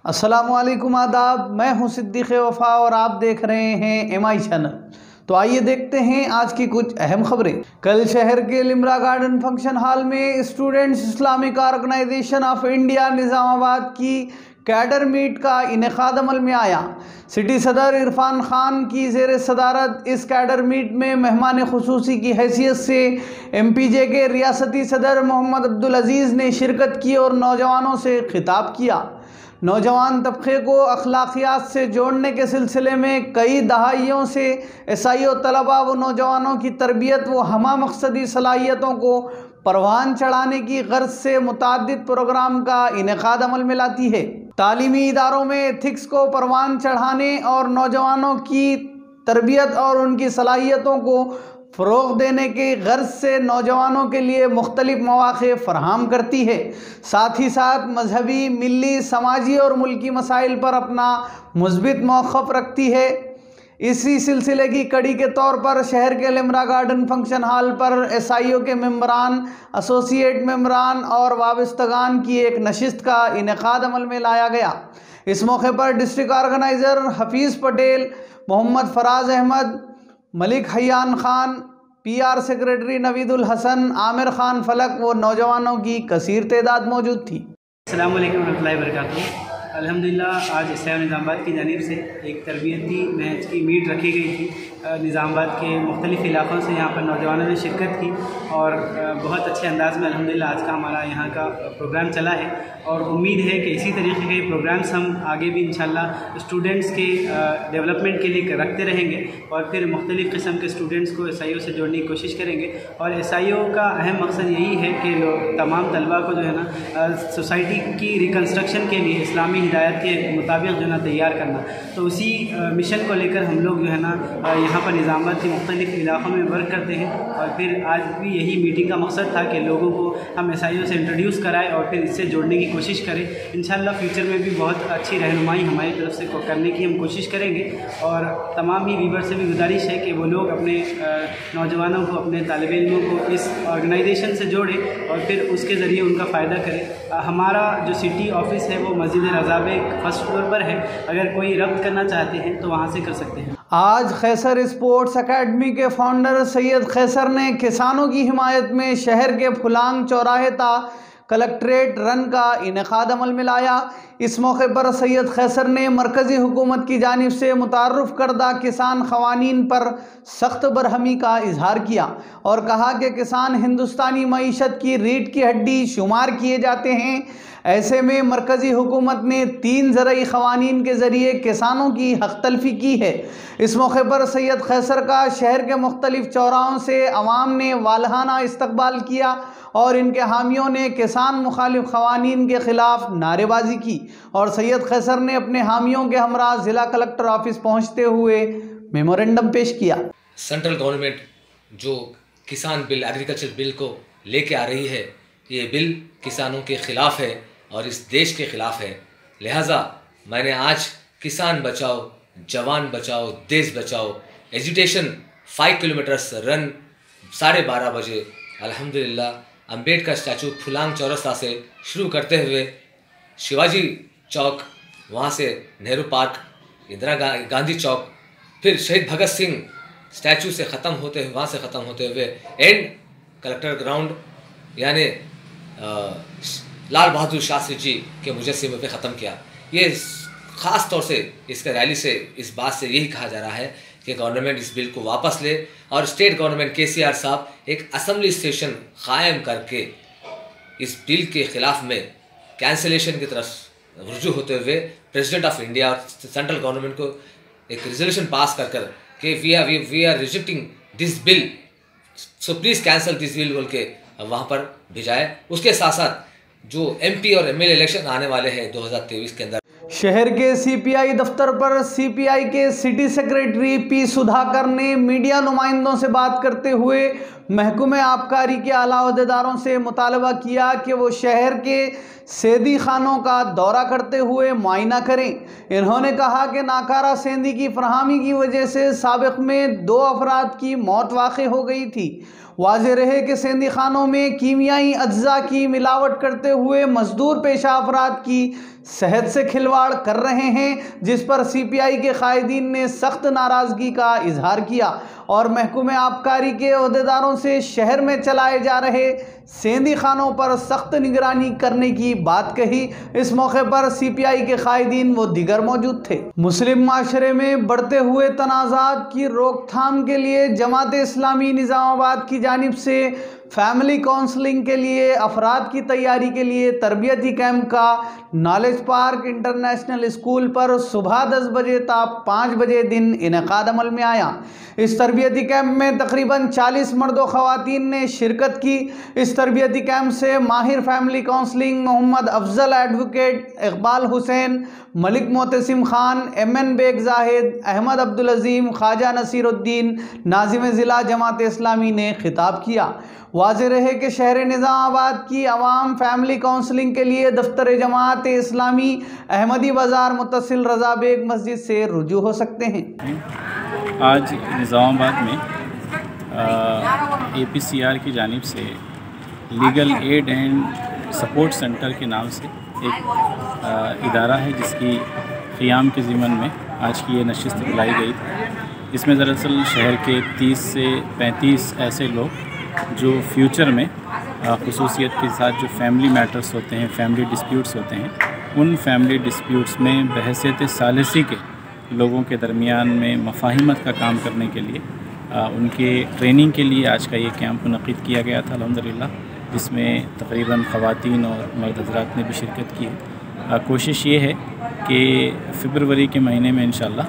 अस्सलामुअलैकुम आदाब, मैं हूं सिद्दीक़ वफ़ा और आप देख रहे हैं MI चैनल। तो आइए देखते हैं आज की कुछ अहम खबरें। कल शहर के लिम्रा गार्डन फंक्शन हॉल में students Islamic organisation of India Nizamabad की कैडर मीट का इनेकाद अमल में आया। सिटी सदर इरफान खान की ज़ेर सदारत इस कैडर मीट में मेहमान खुसूसी की हैसियत से MPJ के रियासती सदर मोहम्मद अब्दुल अजीज़ ने शिरकत की और नौजवानों से खिताब किया। नौजवान तबके को अखलाकियात से जोड़ने के सिलसिले में कई दहाइयों से SIO तलबा व नौजवानों की तरबियत व हमा मकसदी सलाहियतों को परवान चढ़ाने की गर्ज से मुताद्दिद प्रोग्राम का इनेकाद अमल में लाती है। तालीमी इदारों में एथिक्स को परवान चढ़ाने और नौजवानों की तरबियत और उनकी सलाहियतों को फ़रोग़ देने की गर्ज से नौजवानों के लिए मुख्तलिफ मौक़े फ़राहम करती है। साथ ही साथ मजहबी, मिली, समाजी और मुल्की मसाइल पर अपना मुस्बित मौक़िफ़ रखती है। इसी सिलसिले की कड़ी के तौर पर शहर के लिम्रा गार्डन फंक्शन हॉल पर SIO के मेंबरान, एसोसिएट मेंबरान और वाबस्तगान की एक नशिस्त का इनेकाद अमल में लाया गया। इस मौके पर district organiser Hafeez Patel, Mohammad Faraz Ahmad, Malik Hayan Khan, PR secretary Naveedul Hasan, Aamir Khan Falak व नौजवानों की कसीर तादाद मौजूद थी। अस्सलाम वालेकुम रहमतुल्लाहि व बरकातुहू। अल्हम्दुलिल्लाह आज इस्लाम निज़ामाबाद की जानिब से एक तरबियती मैच की मीट रखी गई थी। निज़ामाबाद के मुख्तलिफ़ इलाक़ों से यहाँ पर नौजवानों ने शिरकत की और बहुत अच्छे अंदाज़ में अल्हम्दुलिल्लाह आज का हमारा यहाँ का प्रोग्राम चला है और उम्मीद है कि इसी तरीके के प्रोग्राम्स हम आगे भी इंशाल्लाह स्टूडेंट्स के डेवलपमेंट के लिए रखते रहेंगे और फिर मुख्तलिफ़ किस्म के स्टूडेंट्स को SIO से जोड़ने की कोशिश करेंगे। और SIO का अहम मकसद यही है कि लोग तमाम तलबा को जो है ना सोसाइटी की रिकन्स्ट्रक्शन के लिए इस्लामी हिदायत के मुताबिक जो है ना तैयार करना। तो उसी मिशन को लेकर हम लोग जो है ना यहाँ पर निज़ामाबाद के मुख्तलिफ़ इलाक़ों में वर्क करते हैं और फिर आज भी यही मीटिंग का मकसद था कि लोगों को हम SIO से इंट्रोड्यूस कराएं और फिर इससे जोड़ने की कोशिश करें। इंशाल्लाह फ्यूचर में भी बहुत अच्छी रहनुमाई हमारी तरफ से करने की हम कोशिश करेंगे और तमाम ही व्यूवर से भी गुजारिश है कि वो लोग अपने नौजवानों को, अपने तालिब इल्मों को इस ऑर्गेनाइजेशन से जोड़ें और फिर उसके ज़रिए उनका फ़ायदा करें। हमारा जो सिटी ऑफिस है वो मस्जिद रज़ा बेग फर्स्ट फ्लोर पर है, अगर कोई रब्त करना चाहते हैं तो वहाँ से कर सकते हैं। आज खैसर स्पोर्ट्स अकेडमी के फाउंडर सैयद खैसर ने किसानों की हिमायत में शहर के फुलांग चौराहे ता कलेक्ट्रेट रन का इनेकाद अमल में लाया। इस मौके पर सैयद खैसर ने मरकज़ी हुकूमत की जानिब से मुतार्रफ़ करदा किसान ख़वानीन पर सख्त बरहमी का इजहार किया और कहा कि किसान हिंदुस्तानी मईशत की रीढ़ की हड्डी शुमार किए जाते हैं। ऐसे में मरकज़ी हुकूमत ने 3 ज़रई ख़वानीन के ज़रिए किसानों की हक़ तलफ़ी की है। इस मौके पर सैयद खैसर का शहर के मुख्तलिफ़ चौराहों से अवाम ने वालहाना इस्तकबाल किया और इनके हामियों ने किसान मुखालिफ ख़वानीन के ख़िलाफ़ नारेबाजी की और सैयद खैसर ने अपने हामियों के हमरा ज़िला कलेक्टर ऑफिस पहुँचते हुए मेमोरेंडम पेश किया। सेंट्रल गवर्नमेंट जो किसान बिल, एग्रीकल्चर बिल को लेके आ रही है, ये बिल किसानों के ख़िलाफ़ है और इस देश के ख़िलाफ़ है। लिहाजा मैंने आज किसान बचाओ, जवान बचाओ, देश बचाओ एजुटेशन 5 किलोमीटर्स रन 12:30 बजे अल्हम्दुलिल्लाह अम्बेडकर स्टैचू फुलांग चौरस्ता से शुरू करते हुए शिवाजी चौक, वहाँ से नेहरू पार्क, इंदिरा गांधी चौक, फिर शहीद भगत सिंह स्टैचू से ख़त्म होते हुए, वहाँ से ख़त्म होते हुए एंड कलेक्टर ग्राउंड यानी लाल बहादुर शास्त्री जी के मुजस्समे पे ख़त्म किया। ये ख़ास तौर से इसका रैली से इस बात से यही कहा जा रहा है कि गवर्नमेंट इस बिल को वापस ले और स्टेट गवर्नमेंट KCR साहब एक असम्बली सेशन क़ायम करके इस बिल के ख़िलाफ़ में कैंसिलेशन की तरफ रुजू होते हुए प्रेसिडेंट ऑफ इंडिया और सेंट्रल गवर्नमेंट को एक रेजोल्यूशन पास कर कि we are rejecting this bill, so please cancel this bill बोल के वहाँ पर भेजाए। उसके साथ साथ जो MP और MLA इलेक्शन आने वाले हैं 2023 के अंदर, शहर के CPI दफ्तर पर CPI के सिटी सेक्रेटरी P सुधाकर ने मीडिया नुमाइंदों से बात करते हुए महकमे आबकारी के आला अहदेदारों से मुतालबा किया कि वो शहर के सेंधी खानों का दौरा करते हुए मुआयना करें। इन्होंने कहा कि नाकारा सेंधी की फरहमी की वजह से साबिक़ में 2 अफराद की मौत वाक़ई हो गई थी। वाज़ेह रहे कि सेंधी खानों में कीमियाई अज्जा की मिलावट करते हुए मजदूर पेशा अफराद की सेहत से खिलवाड़ कर रहे हैं, जिस पर CPI के कायदीन ने सख्त नाराज़गी का इजहार किया और महकूमे आबकारी के अहदेदारों से शहर में चलाए जा रहे सेंधी खानों पर सख्त निगरानी करने की बात कही। इस मौके पर CPI के कायदीन व दीगर मौजूद थे। मुस्लिम माशरे में बढ़ते हुए तनाज़ात की रोकथाम के लिए जमात इस्लामी निज़ामाबाद की जानिब से फैमिली काउंसलिंग के लिए अफराद की तैयारी के लिए तरबियती कैंप का नॉलेज पार्क इंटरनेशनल स्कूल पर सुबह 10 बजे ता 5 बजे दिन इनेकाद अमल में आया। इस तरबियती कैंप में तकरीबन 40 मर्दों ख़वातीन ने शिरकत की। इस तरबियती कैंप से माहिर family counselling Mohammad Afzal, advocate Iqbal Hussain, Malik Motasim Khan, MN Baig Zahid, Ahmad Abdul Azeem, Khwaja Naseeruddin, नाज़िम ज़िला जमात इस्लामी ने खिताब किया। वाज़ेह रहे कि शहर निज़ामाबाद की आवाम फैमिली काउंसलिंग के लिए दफ्तर जमात इस्लामी अहमदी बाज़ार मुत्तसिल रज़ा बेग मस्जिद से रुजू हो सकते हैं। आज निज़ामाबाद में APCR की जानिब से legal aid and support centre के नाम से एक इदारा है, जिसकी क़ियाम के ज़िमन में आज की ये नशिस्त बुलाई गई थी। इसमें दरअसल शहर के 30 से 35 ऐसे लोग जो फ्यूचर में ख़ुसूसियत के साथ जो फैमिली मैटर्स होते हैं, फैमिली डिस्प्यूट्स होते हैं, उन फैमिली डिस्प्यूट्स में बहसियत सालिसी के लोगों के दरमियान में मफाहिमत का काम करने के लिए उनके ट्रेनिंग के लिए आज का ये कैंप मुनक़िद किया गया था अल्हम्दुलिल्लाह, जिसमें तकरीबन ख़वातीन और मर्द हज़रात ने भी शिरकत की है। कोशिश ये है कि फ़रवरी के महीने में इंशाअल्लाह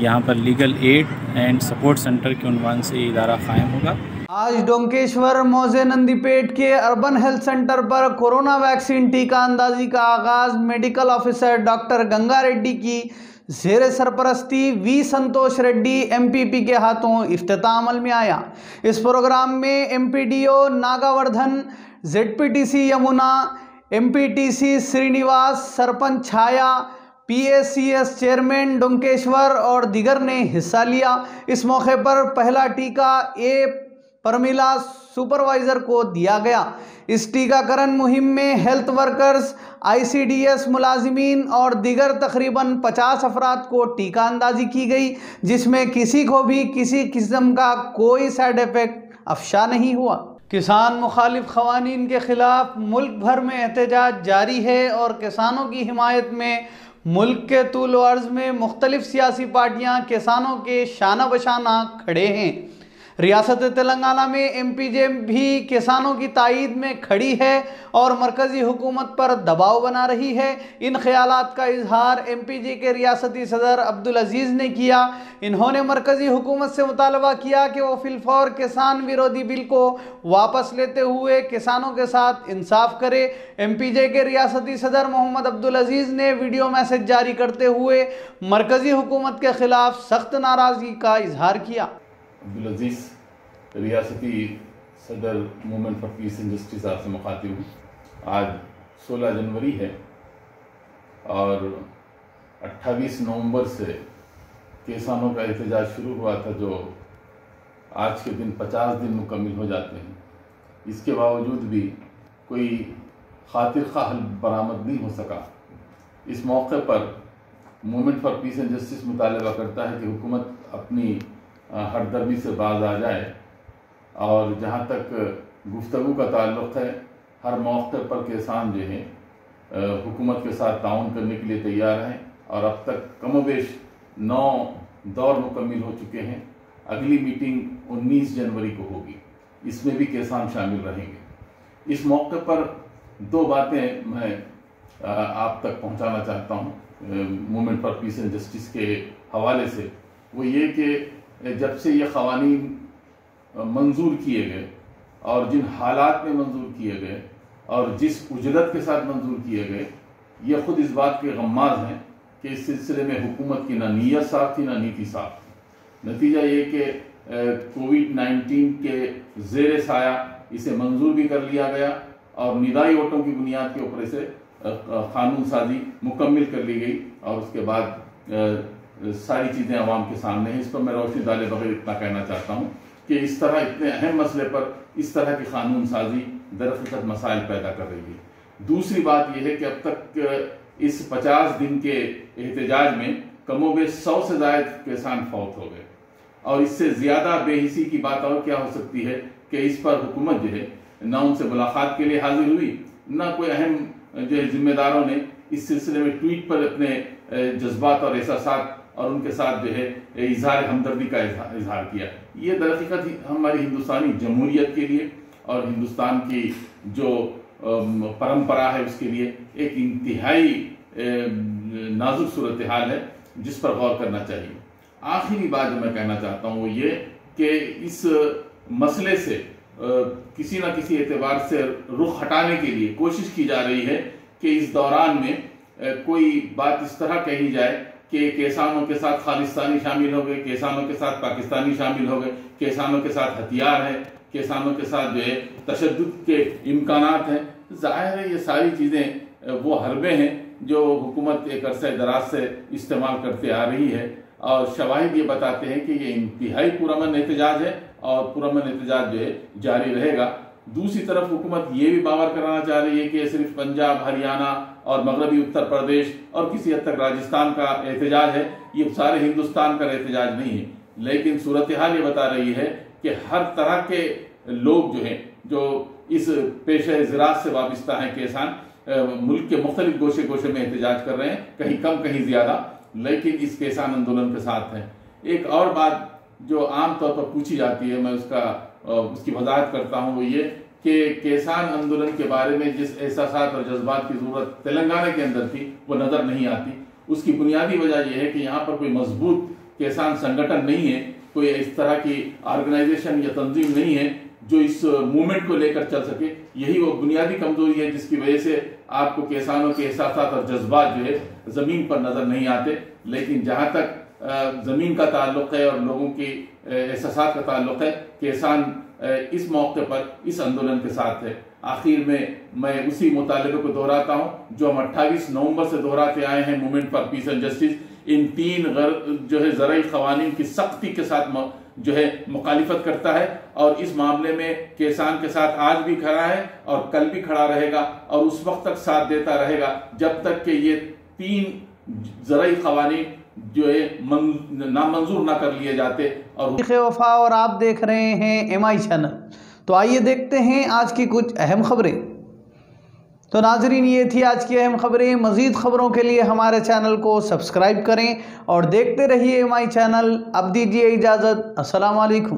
यहाँ पर legal aid and support centre के उन्वान से ये इदारा क़ायम होगा। आज डोंकेश्वर मौजे नंदीपेट के अर्बन हेल्थ सेंटर पर कोरोना वैक्सीन टीका अंदाजी का आगाज़ medical officer doctor Ganga Reddy की ज़ेर सरपरस्ती V संतोष रेड्डी MPP के हाथों इफ्तिताह अमल में आया। इस प्रोग्राम में MPDO Nagavardhan, ZPTC Yamuna, MPTC Srinivas, sarpanch Chhaya, PACS chairman Donkeshwar और दिगर ने हिस्सा लिया। इस मौके पर पहला टीका परमिला सुपरवाइज़र को दिया गया। इस टीकाकरण मुहिम में हेल्थ वर्कर्स, ICDS मुलाजिमीन और दिगर तकरीबन 50 अफराद को टीका अंदाजी की गई, जिसमें किसी को भी किसी किस्म का कोई साइड इफ़ेक्ट अफशा नहीं हुआ। किसान मुखालिफ क़वानीन के ख़िलाफ़ मुल्क भर में एहतजाज जारी है और किसानों की हिमायत में मुल्क के तूल व अर्ज़ में मुख्तलिफ़ सियासी पार्टियाँ किसानों के शाना बशाना खड़े हैं। रियासत तेलंगाना में MPJ भी किसानों की तायीद में खड़ी है और मरकज़ी हुकूमत पर दबाव बना रही है। इन ख्यालात का इजहार MPJ के रियासती सदर अब्दुल अजीज़ ने किया। इन्होंने मरकज़ी हुकूमत से मुतालबा किया कि वो फिलफौर किसान विरोधी बिल को वापस लेते हुए किसानों के साथ इंसाफ करे। MPJ के रियासती सदर मोहम्मद अब्दुल अजीज़ ने वीडियो मैसेज जारी करते हुए मरकज़ी हुकूमत के ख़िलाफ़ सख्त नाराज़गी का इजहार किया। अब्दुल अजीज़ रियासती सदर movement for piece and justice आपसे मुखातिब हूँ। आज 16 जनवरी है और 28 नवंबर से किसानों का एहतजाज शुरू हुआ था, जो आज के दिन 50 दिन मुकम्मिल हो जाते हैं। इसके बावजूद भी कोई खातिर ख्वाह हल बरामद नहीं हो सका। इस मौके पर movement for piece and justice मुतालबा करता है कि हुकूमत अपनी हरदर्मी से बाज आ जाए और जहाँ तक गुफ्तगू का ताल्लुक़ है, हर मौके पर किसान जो हैं हुकूमत के साथ ताउन करने के लिए तैयार हैं और अब तक कमोबेश 9 दौर मुकम्मिल हो चुके हैं। अगली मीटिंग 19 जनवरी को होगी, इसमें भी किसान शामिल रहेंगे। इस मौके पर 2 बातें मैं आप तक पहुंचाना चाहता हूं movement for piece and justice के हवाले से। वो ये कि जब से ये क़वानीन मंजूर किए गए और जिन हालात में मंजूर किए गए और जिस उजरत के साथ मंजूर किए गए, ये ख़ुद इस बात के गम्माज़ हैं कि इस सिलसिले में हुकूमत की ना नीयत साफ थी ना नीति साफ थी। नतीजा ये कि कोविड-19 के ज़ेर साया इसे मंजूर भी कर लिया गया और निदाई वोटों की बुनियाद के ऊपर इसे कानून साजी मुकम्मिल कर ली गई और उसके बाद सारी चीज़ें आवाम के सामने हैं। इस पर मैं रोशनी डाले बगैर इतना कहना चाहता हूँ कि इस तरह इतने अहम मसले पर इस तरह की कानून साजी दरअसल मसाइल पैदा कर रही है। दूसरी बात यह है कि अब तक इस 50 दिन के एहतजाज में कमोबेश 100 से ज़ायद किसान फौत हो गए, और इससे ज़्यादा बेहिसी की बात और क्या हो सकती है कि इस पर हुकूमत जो है न उनसे मुलाकात के लिए हाजिर हुई, न कोई अहम जो है जिम्मेदारों ने इस सिलसिले में ट्वीट पर अपने जज्बात और एहसासात और उनके साथ जो है इजहार हमदर्दी का इजहार किया। ये दरअसल हमारी हिंदुस्तानी जमहूरियत के लिए और हिंदुस्तान की जो परंपरा है उसके लिए एक इंतहाई नाजुक सूरत हाल है जिस पर गौर करना चाहिए। आखिरी बात जो मैं कहना चाहता हूँ वो ये कि इस मसले से किसी न किसी एतबार से रुख हटाने के लिए कोशिश की जा रही है कि इस दौरान में कोई बात इस तरह कही जाए कि किसानों के साथ खालिस्तानी शामिल हो गए, किसानों के साथ पाकिस्तानी शामिल हो गए, किसानों के साथ हथियार है, किसानों के साथ जो है तशद्दुद के इम्कानात हैं। जाहिर है ये सारी चीज़ें वो हरबे हैं जो हुकूमत एक अरसे दराज से इस्तेमाल करते आ रही है, और शवाहिद ये बताते हैं कि ये इंतहाई पुरअमन एहतजाज है और पुरअमन एहतजाज जो है जारी रहेगा। दूसरी तरफ हुकूमत ये भी बावर कराना चाह रही है कि सिर्फ पंजाब, हरियाणा और मगरबी उत्तर प्रदेश और किसी हद तक राजस्थान का एहतजाज है, ये सारे हिंदुस्तान का एहतजाज नहीं है। लेकिन सूरत हाल ये बता रही है कि हर तरह के लोग जो हैं, जो इस पेशे ज़राअत से वाबस्ता हैं, किसान मुल्क के मुख्तलिफ गोशे गोशे में एहतजाज कर रहे हैं, कहीं कम कहीं ज़्यादा, लेकिन इस किसान आंदोलन के साथ हैं। एक और बात जो आम तौर पर पूछी जाती है, मैं उसकी वजाहत करता हूँ, वो ये कि किसान आंदोलन के बारे में जिस एहसासात और जज्बात की ज़रूरत तेलंगाना के अंदर थी वो नज़र नहीं आती। उसकी बुनियादी वजह यह है कि यहाँ पर कोई मजबूत किसान संगठन नहीं है, कोई इस तरह की ऑर्गेनाइजेशन या तंजीम नहीं है जो इस मूवमेंट को लेकर चल सके। यही वो बुनियादी कमजोरी है जिसकी वजह से आपको किसानों के एहसासात और जज्बात जो है ज़मीन पर नज़र नहीं आते। लेकिन जहाँ तक ज़मीन का ताल्लुक़ है और लोगों की एहसासात का ताल्लुक़ है, किसान इस मौके पर इस आंदोलन के साथ है। आखिर में मैं उसी मुतालबे को दोहराता हूँ जो हम 28 नवंबर से दोहराते आए हैं, movement for piece and justice in 3 जो है ज़राई क़वानीन की सख्ती के साथ जो है मुखालिफत करता है, और इस मामले में किसान के साथ आज भी खड़ा है और कल भी खड़ा रहेगा, और उस वक्त तक साथ देता रहेगा जब तक कि ये 3 ज़राई क़वानीन जो है नामंजूर ना कर लिए जाते। वफा और आप देख रहे हैं MI चैनल। तो आइए देखते हैं आज की कुछ अहम खबरें। तो नाजरीन, ये थी आज की अहम खबरें। मज़ीद खबरों के लिए हमारे चैनल को सब्सक्राइब करें और देखते रहिए MI चैनल। अब दीजिए इजाज़त। अस्सलाम वालेकुम।